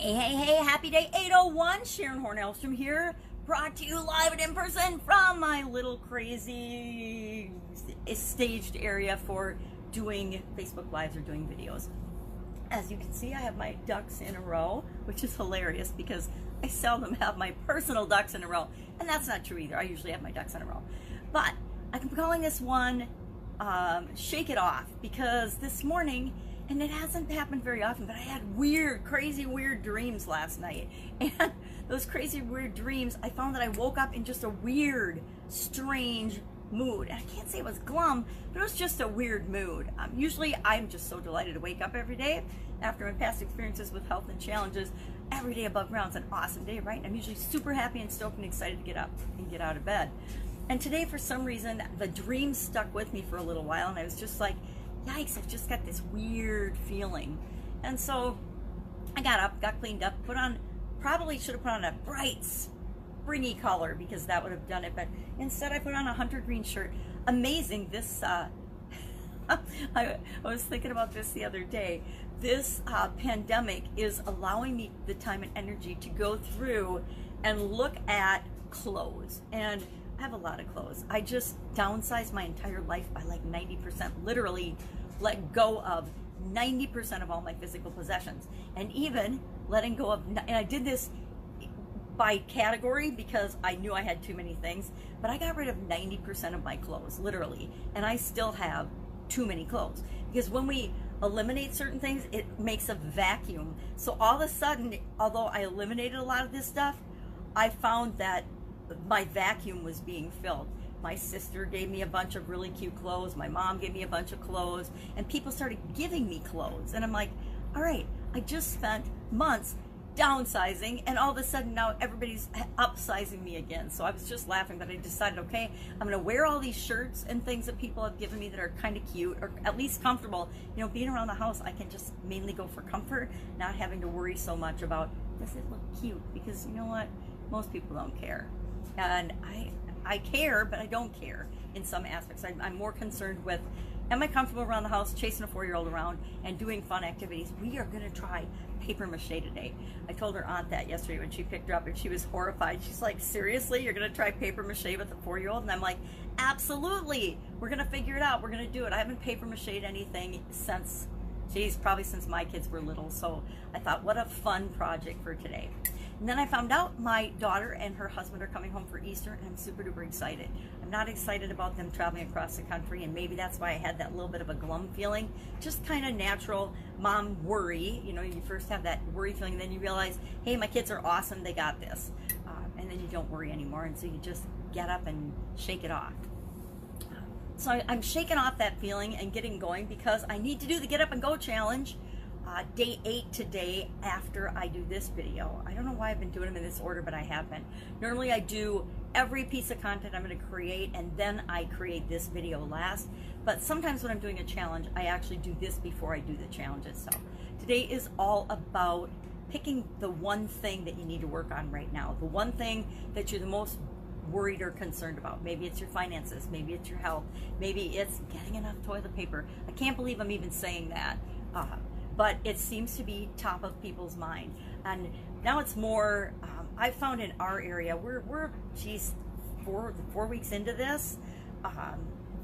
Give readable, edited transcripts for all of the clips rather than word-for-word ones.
Hey, happy day 801. Sharon Horne-Ellstrom here, brought to you live and in person from my little crazy staged area for doing Facebook Lives or doing videos. As you can see, I have my ducks in a row, which is hilarious because I seldom have my personal ducks in a row, and that's not true either. I usually have my ducks in a row. But I'm calling this one Shake It Off, because this morning, and it hasn't happened very often, but I had crazy weird dreams last night. And those crazy weird dreams, I found that I woke up in just a weird, strange mood. And I can't say it was glum, but it was just a weird mood. Usually I'm just so delighted to wake up every day. After my past experiences with health and challenges, every day above ground is an awesome day, right? I'm usually super happy and stoked and excited to get up and get out of bed. And today, for some reason, the dream stuck with me for a little while, and I was just like, yikes, I've just got this weird feeling. And so I got up, got cleaned up, probably should have put on a bright, springy color, because that would have done it, but instead I put on a hunter green shirt. Amazing, this, I was thinking about this the other day. This pandemic is allowing me the time and energy to go through and look at clothes. And I have a lot of clothes. I just downsized my entire life by like 90%, literally let go of 90% of all my physical possessions, and even letting go of, and I did this by category because I knew I had too many things, but I got rid of 90% of my clothes, literally, and I still have too many clothes, because when we eliminate certain things, it makes a vacuum. So all of a sudden, although I eliminated a lot of this stuff, I found that my vacuum was being filled. My sister gave me a bunch of really cute clothes. My mom gave me a bunch of clothes, and people started giving me clothes. And I'm like, all right, I just spent months downsizing, and all of a sudden now everybody's upsizing me again. So I was just laughing, but I decided, okay, I'm gonna wear all these shirts and things that people have given me that are kind of cute, or at least comfortable. You know, being around the house, I can just mainly go for comfort, not having to worry so much about, does it look cute? Because you know what? Most people don't care. And I care, but I don't care in some aspects. I'm more concerned with, am I comfortable around the house, chasing a 4-year-old around and doing fun activities? We are going to try paper mache today. I told her aunt that yesterday when she picked her up, and she was horrified. She's like, seriously, you're going to try paper mache with a 4-year-old? And I'm like, absolutely. We're going to figure it out. We're going to do it. I haven't paper mached anything since, probably since my kids were little. So I thought, what a fun project for today. And then I found out my daughter and her husband are coming home for Easter, and I'm super duper excited. I'm not excited about them traveling across the country, and maybe that's why I had that little bit of a glum feeling. Just kind of natural mom worry. You know, you first have that worry feeling, and then you realize, hey, my kids are awesome, they got this. And then you don't worry anymore, and so you just get up and shake it off. So I'm shaking off that feeling and getting going, because I need to do the Get Up and Go challenge. Day 8 today after I do this video. I don't know why I've been doing them in this order, but I have been. Normally I do every piece of content I'm going to create, and then I create this video last. But sometimes when I'm doing a challenge, I actually do this before I do the challenge itself. Today is all about picking the one thing that you need to work on right now. The one thing that you're the most worried or concerned about. Maybe it's your finances, maybe it's your health, maybe it's getting enough toilet paper. I can't believe I'm even saying that. But it seems to be top of people's mind. And now it's more, I found in our area, we're 4 weeks into this,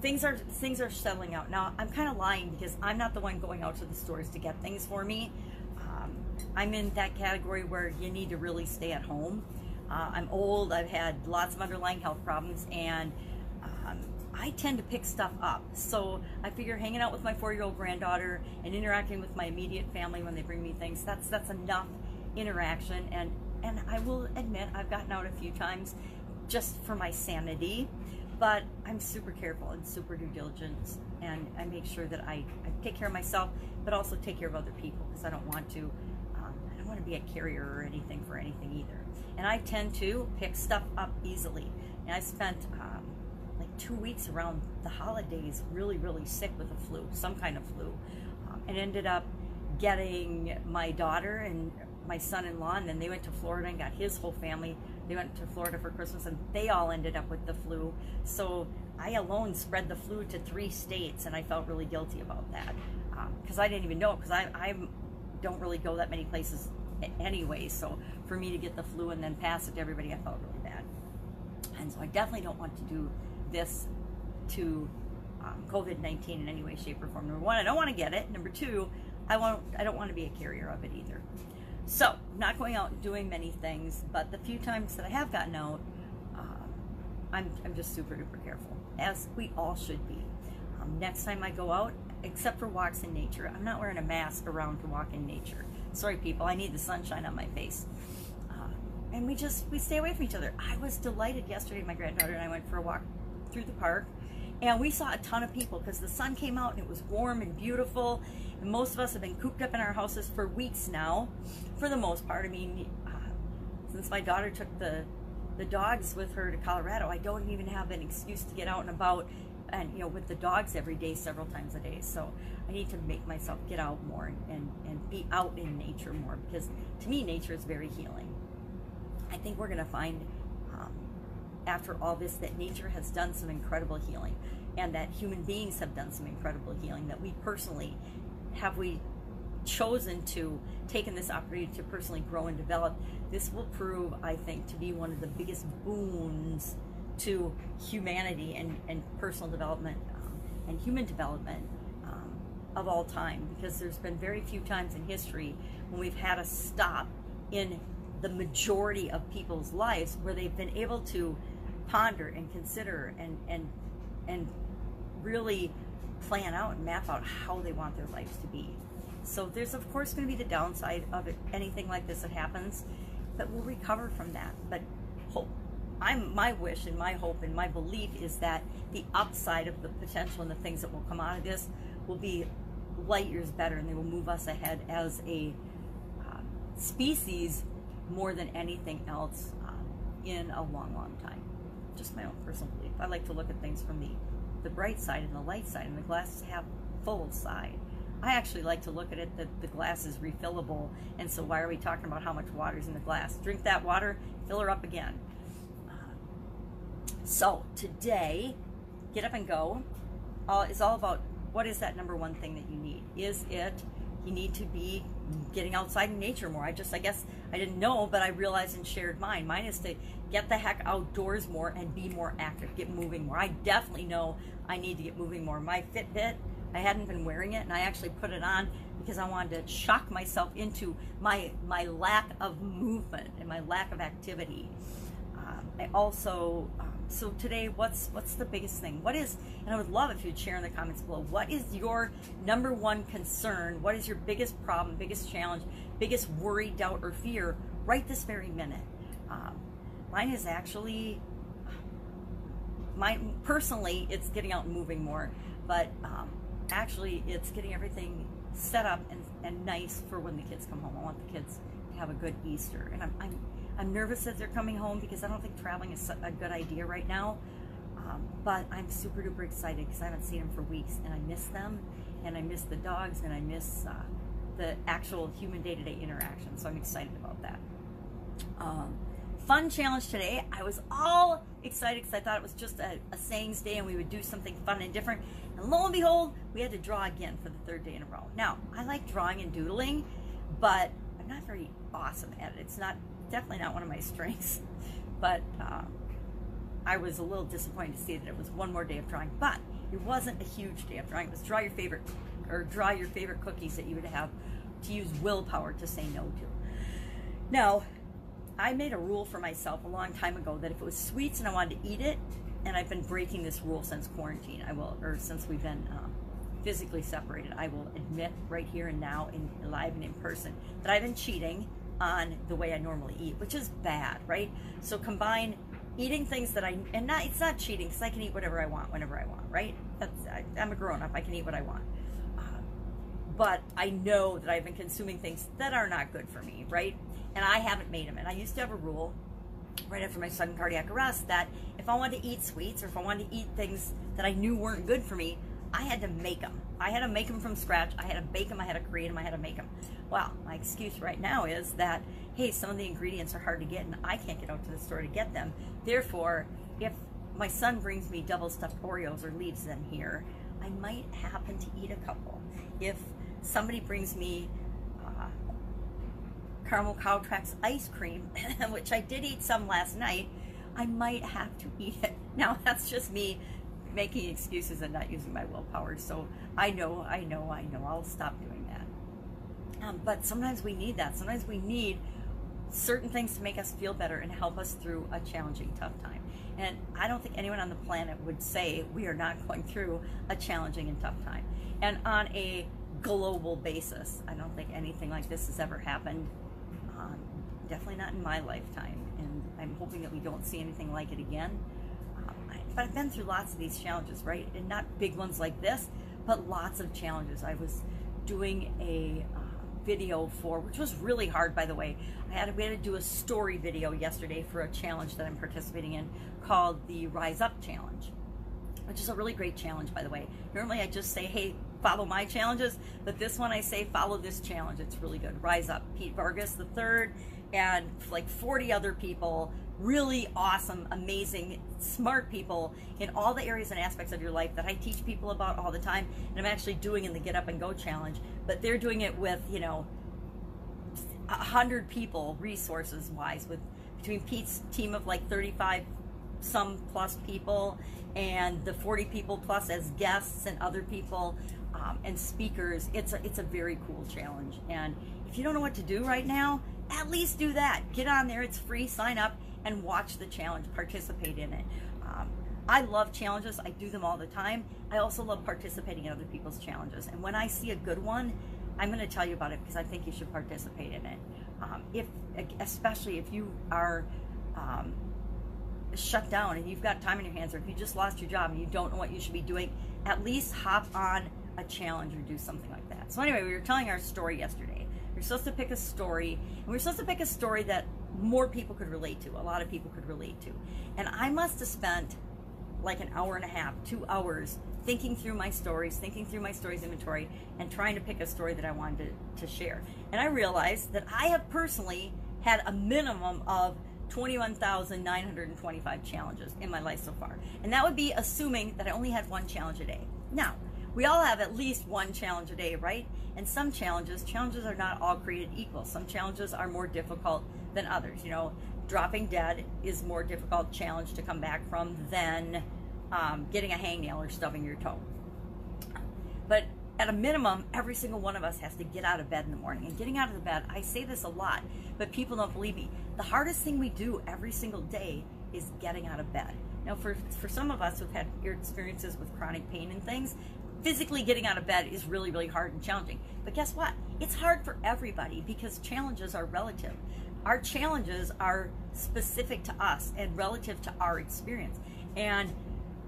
things are settling out. Now, I'm kind of lying, because I'm not the one going out to the stores to get things for me. I'm in that category where you need to really stay at home. I'm old, I've had lots of underlying health problems, and I tend to pick stuff up. So I figure hanging out with my 4-year-old granddaughter and interacting with my immediate family when they bring me things, that's enough interaction. And I will admit, I've gotten out a few times just for my sanity, but I'm super careful and super due diligent, and I make sure that I take care of myself, but also take care of other people, because I don't want to be a carrier or anything for anything either. And I tend to pick stuff up easily. And I spent like 2 weeks around the holidays really sick with a flu, some kind of flu, and ended up getting my daughter and my son-in-law, and then they went to Florida and got his whole family. They went to Florida for Christmas, and they all ended up with the flu. So I alone spread the flu to 3 states, and I felt really guilty about that, because I didn't even know it, because I don't really go that many places anyway. So for me to get the flu and then pass it to everybody, I felt really bad. And so I definitely don't want to do this to COVID-19 in any way, shape, or form. Number one, I don't want to get it. Number two, I don't want to be a carrier of it either. So, not going out and doing many things, but the few times that I have gotten out, I'm just super duper careful, as we all should be. Next time I go out, except for walks in nature, I'm not wearing a mask around to walk in nature. Sorry, people, I need the sunshine on my face. And we stay away from each other. I was delighted yesterday. My granddaughter and I went for a walk through the park, and we saw a ton of people because the sun came out and it was warm and beautiful. And most of us have been cooped up in our houses for weeks now, for the most part. I mean, since my daughter took the dogs with her to Colorado, I don't even have an excuse to get out and about and, you know, with the dogs every day, several times a day. So I need to make myself get out more and be out in nature more, because to me, nature is very healing. I think we're going to find after all this that nature has done some incredible healing, and that human beings have done some incredible healing, that we personally have chosen to take in this opportunity to personally grow and develop. This will prove, I think, to be one of the biggest boons to humanity and personal development and human development of all time, because there's been very few times in history when we've had a stop in the majority of people's lives where they've been able to ponder and consider and really plan out and map out how they want their lives to be. So there's of course going to be the downside of it, anything like this that happens, but we'll recover from that. But my wish and my hope and my belief is that the upside of the potential and the things that will come out of this will be light years better, and they will move us ahead as a species more than anything else in a long time. Just my own personal belief. I like to look at things from the bright side and the light side, and the glass is half full side. I actually like to look at it that the glass is refillable, and so why are we talking about how much water is in the glass? Drink that water, fill her up again. So today, Get Up and Go is all about what is that number one thing that you need. Is it you need to be getting outside in nature more? I guess I didn't know, but I realized and shared mine. Mine is to get the heck outdoors more and be more active, get moving more. I definitely know I need to get moving more. My Fitbit, I hadn't been wearing it, and I actually put it on because I wanted to shock myself into my lack of movement and my lack of activity. I also, so today, what's the biggest thing? What is, and I would love if you'd share in the comments below, what is your number one concern? What is your biggest problem, biggest challenge, biggest worry, doubt, or fear right this very minute? Mine is actually, personally, it's getting out and moving more, but actually it's getting everything set up and nice for when the kids come home. I want the kids to have a good Easter, and I'm nervous that they're coming home because I don't think traveling is a good idea right now, but I'm super duper excited because I haven't seen them for weeks, and I miss them, and I miss the dogs, and I miss the actual human day-to-day interaction, so I'm excited about that. Fun challenge today. I was all excited because I thought it was just a sayings day and we would do something fun and different, and lo and behold, we had to draw again for the third day in a row. Now, I like drawing and doodling, but I'm not very awesome at it. It's definitely not one of my strengths, but I was a little disappointed to see that it was one more day of drawing, but it wasn't a huge day of drawing. It was draw your favorite cookies that you would have to use willpower to say no to. Now, I made a rule for myself a long time ago that if it was sweets and I wanted to eat it, and I've been breaking this rule since quarantine, since we've been physically separated, I will admit right here and now, live and in person, that I've been cheating on the way I normally eat, which is bad, right? So combine eating things that it's not cheating because I can eat whatever I want whenever I want, right? I'm a grown-up, I can eat what I want. But I know that I've been consuming things that are not good for me, right? And I haven't made them. And I used to have a rule right after my sudden cardiac arrest that if I wanted to eat sweets or if I wanted to eat things that I knew weren't good for me, I had to make them. I had to make them from scratch. I had to bake them. I had to create them. I had to make them. Well, my excuse right now is that, hey, some of the ingredients are hard to get and I can't get out to the store to get them. Therefore, if my son brings me double stuffed Oreos or leaves them here, I might happen to eat a couple. If somebody brings me caramel cow tracks ice cream, which I did eat some last night. I might have to eat it. Now, that's just me making excuses and not using my willpower. So I know, I'll stop doing that. But sometimes we need that. Sometimes we need certain things to make us feel better and help us through a challenging, tough time. And I don't think anyone on the planet would say we are not going through a challenging and tough time. And on a global basis, I don't think anything like this has ever happened. Definitely not in my lifetime. And I'm hoping that we don't see anything like it again. But I've been through lots of these challenges, right? And not big ones like this, but lots of challenges. I was doing a video for, which was really hard, by the way. We had to do a story video yesterday for a challenge that I'm participating in called the Rise Up Challenge, which is a really great challenge, by the way. Normally I just say, hey, follow my challenges, but this one I say, follow this challenge. It's really good. Rise Up. Pete Vargas III and like 40 other people, really awesome, amazing, smart people in all the areas and aspects of your life that I teach people about all the time, and I'm actually doing in the Get Up and Go Challenge, but they're doing it with, 100 people resources wise, with between Pete's team of like 35 some plus people and the 40 people plus as guests and other people and speakers. It's a very cool challenge, and if you don't know what to do right now, at least do that. Get on there, it's free, sign up and watch the challenge, participate in it. I love challenges, I do them all the time. I also love participating in other people's challenges, and when I see a good one, I'm going to tell you about it because I think you should participate in it. Especially if you are shut down and you've got time in your hands, or if you just lost your job and you don't know what you should be doing, at least hop on a challenge or do something like that. So anyway, we were telling our story yesterday. We're supposed to pick a story, and we're supposed to pick a story that more people could relate to, a lot of people could relate to. And I must have spent like an hour and a half, 2 hours thinking through my stories inventory, and trying to pick a story that I wanted to share. And I realized that I have personally had a minimum of 21,925 challenges in my life so far. And that would be assuming that I only had one challenge a day. Now, we all have at least one challenge a day, right? And some challenges are not all created equal. Some challenges are more difficult than others. Dropping dead is more difficult challenge to come back from than getting a hangnail or stubbing your toe. But at a minimum, every single one of us has to get out of bed in the morning. And getting out of the bed, I say this a lot, but people don't believe me. The hardest thing we do every single day is getting out of bed. Now, for some of us who've had experiences with chronic pain and things, physically getting out of bed is really, really hard and challenging. But guess what? It's hard for everybody because challenges are relative. Our challenges are specific to us and relative to our experience. And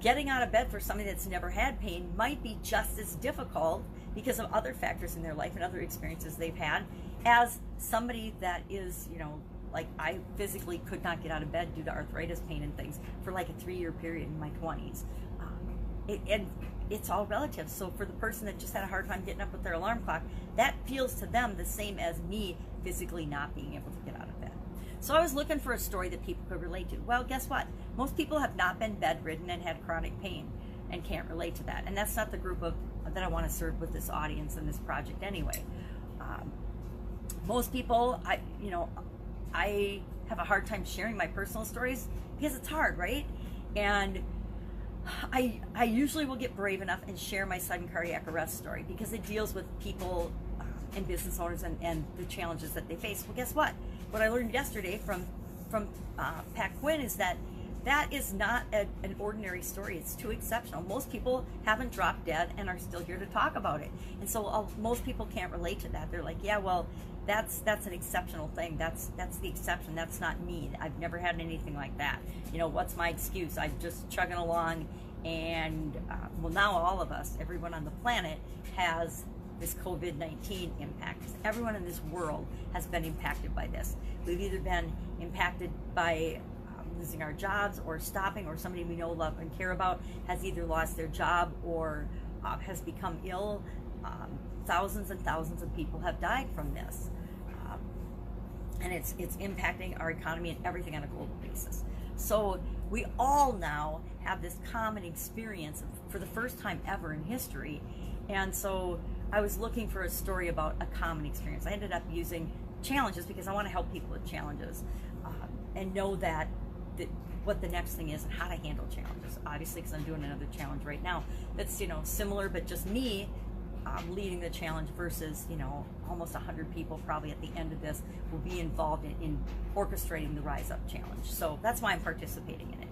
getting out of bed for somebody that's never had pain might be just as difficult because of other factors in their life and other experiences they've had as somebody that is, like I physically could not get out of bed due to arthritis pain and things for like a 3-year period in my 20s. And it's all relative. So for the person that just had a hard time getting up with their alarm clock, that feels to them the same as me physically not being able to get out of bed. So I was looking for a story that people could relate to. Well, guess what? Most people have not been bedridden and had chronic pain and can't relate to that. And that's not the group that I want to serve with this audience and this project anyway. Most people, I have a hard time sharing my personal stories because it's hard, right? And I usually will get brave enough and share my sudden cardiac arrest story because it deals with people and business owners and the challenges that they face. Well, guess what? What I learned yesterday from Pat Quinn is that is not an ordinary story. It's too exceptional. Most people haven't dropped dead and are still here to talk about it. And so most people can't relate to that. They're like, yeah, well, that's an exceptional thing. That's the exception. That's not me. I've never had anything like that. What's my excuse? I'm just chugging along. And well, now all of us, everyone on the planet has this COVID-19 impact. Everyone in this world has been impacted by this. We've either been impacted by losing our jobs or stopping, or somebody we know, love, and care about has either lost their job or has become ill. Thousands and thousands of people have died from this. And it's impacting our economy and everything on a global basis. So we all now have this common experience for the first time ever in history. And so I was looking for a story about a common experience. I ended up using challenges because I want to help people with challenges and know that what the next thing is and how to handle challenges. Obviously, because I'm doing another challenge right now that's, you know, similar, but just me leading the challenge versus, you know, almost 100 people probably at the end of this will be involved in orchestrating the Rise Up Challenge. So that's why I'm participating in it.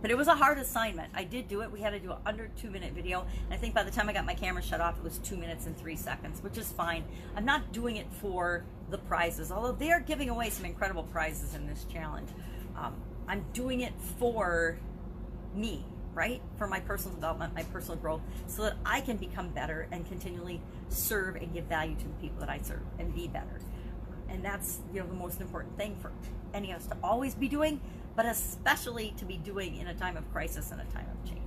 But it was a hard assignment. I did do it. We had to do an under 2-minute video. And I think by the time I got my camera shut off, it was 2 minutes and 3 seconds, which is fine. I'm not doing it for the prizes, although they are giving away some incredible prizes in this challenge. I'm doing it for me, right? For my personal development, my personal growth, so that I can become better and continually serve and give value to the people that I serve and be better. And that's, you know, the most important thing for any of us to always be doing, but especially to be doing in a time of crisis and a time of change.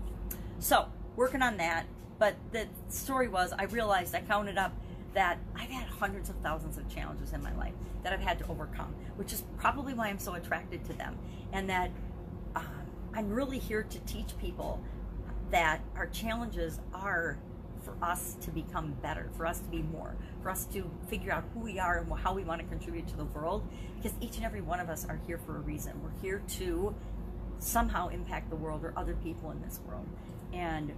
So, working on that. But the story was, I realized, I counted up that I've had hundreds of thousands of challenges in my life that I've had to overcome, which is probably why I'm so attracted to them. And that I'm really here to teach people that our challenges are for us to become better, for us to be more, for us to figure out who we are and how we want to contribute to the world, because each and every one of us are here for a reason. We're here to somehow impact the world or other people in this world. And,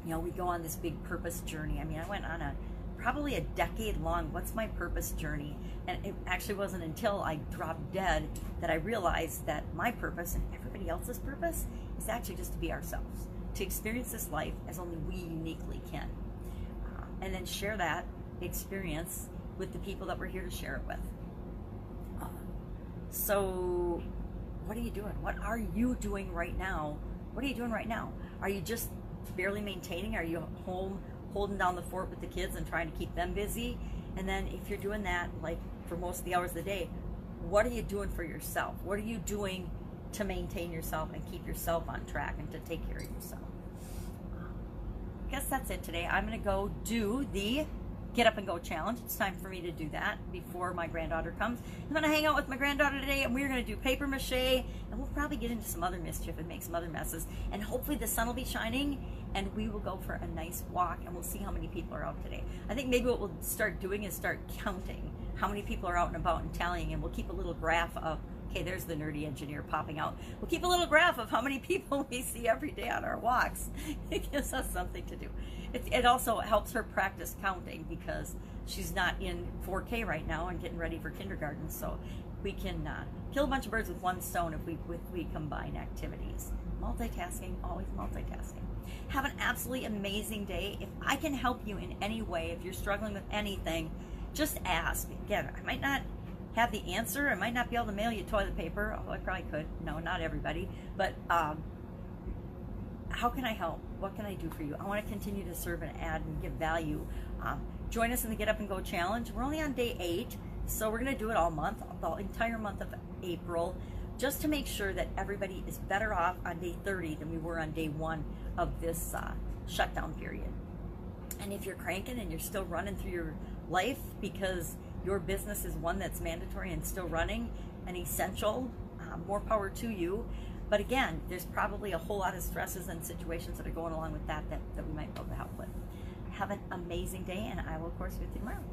you know, we go on this big purpose journey. I mean, I went on probably a decade-long what's my purpose journey, and it actually wasn't until I dropped dead that I realized that my purpose and everybody else's purpose is actually just to be ourselves, to experience this life as only we uniquely can, and then share that experience with the people that we're here to share it with. So what are you doing? What are you doing right now? What are you doing right now? Are you just barely maintaining? Are you home holding down the fort with the kids and trying to keep them busy? And then if you're doing that, like for most of the hours of the day, what are you doing for yourself? What are you doing to maintain yourself and keep yourself on track and to take care of yourself? I guess that's it today. I'm going to go do the Get Up and Go challenge. It's time for me to do that before my granddaughter comes. I'm going to hang out with my granddaughter today, and we're going to do paper mache, and we'll probably get into some other mischief and make some other messes. And hopefully the sun will be shining, and we will go for a nice walk, and we'll see how many people are out today. I think maybe what we'll start doing is start counting how many people are out and about and tallying, and we'll keep a little graph of, okay, there's the nerdy engineer popping out. We'll keep a little graph of how many people we see every day on our walks. It gives us something to do. It also helps her practice counting because she's not in 4K right now and getting ready for kindergarten. So we can kill a bunch of birds with one stone if we combine activities. Multitasking, always multitasking. Have an absolutely amazing day. If I can help you in any way, if you're struggling with anything, just ask. Again, I might not have the answer. I might not be able to mail you toilet paper, although I probably could. No, not everybody. But how can I help? What can I do for you? I want to continue to serve and add and give value. Join us in the Get Up and Go challenge. We're only on day 8, so we're going to do it all month, the entire month of April, just to make sure that everybody is better off on day 30 than we were on day 1 of this shutdown period. And if you're cranking and you're still running through your life because your business is one that's mandatory and still running and essential, more power to you. But again, there's probably a whole lot of stresses and situations that are going along with that we might be able to help with. Have an amazing day, and I will, of course, be with you tomorrow.